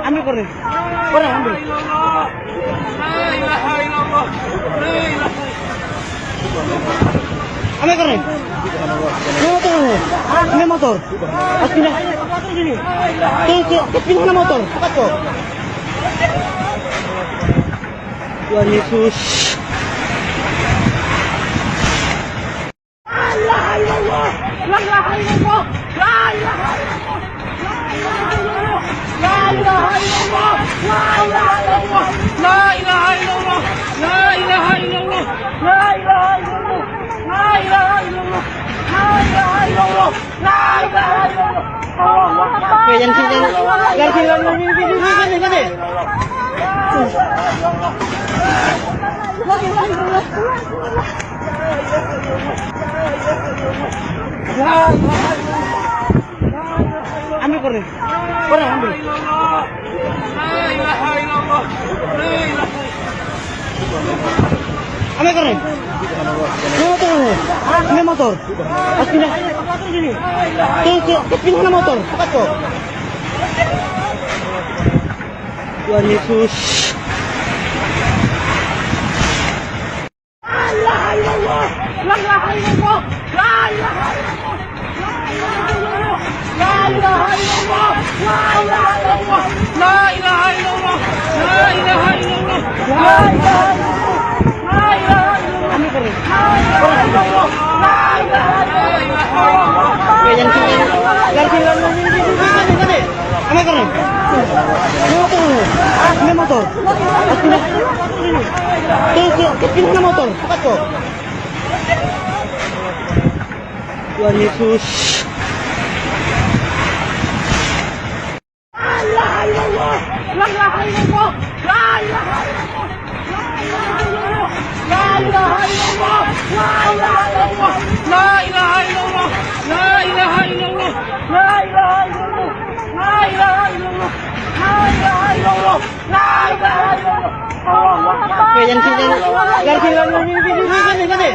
Ambil korek. Korek ambil. Ambil korek. Ini motor. Harus pindah. Pindah na motor. Cepat kok. Tuhan Yesus. La ilaha illallah. La ilaha illallah. La ilaha illallah. La ilaha illallah. La ilaha illallah. La ilaha illallah. La ilaha illallah. La ilaha illallah. La ilaha illallah. La ilaha illallah. Allahu Akbar. Oke, yang sini. Gini. Ambil korek. Korek ambil. Ambil korek. Ini motor. Harus pindah. Pindah na motor. Cepat kok. Tuhan Yesus. La ilaha illallah. La ilaha illallah. La ilaha illallah. La ilaha illallah. La ilaha illallah. La ilaha illallah. La ilaha illallah. La ilaha illallah. Ambil korek. La ilaha illallah. Oke, yang sini. Gini. Ambil korek. Ini motor. Harus pindah. Pindah na motor. Cepat kok. Tuhan Yesus. La ilaha illallah. La ilaha illallah. La ilaha illallah. La ilaha illallah. La ilaha illallah. La ilaha illallah. La ilaha illallah. La ilaha illallah. La ilaha illallah. La ilaha illallah. Allahu Akbar. Oke, yang sini. Gini.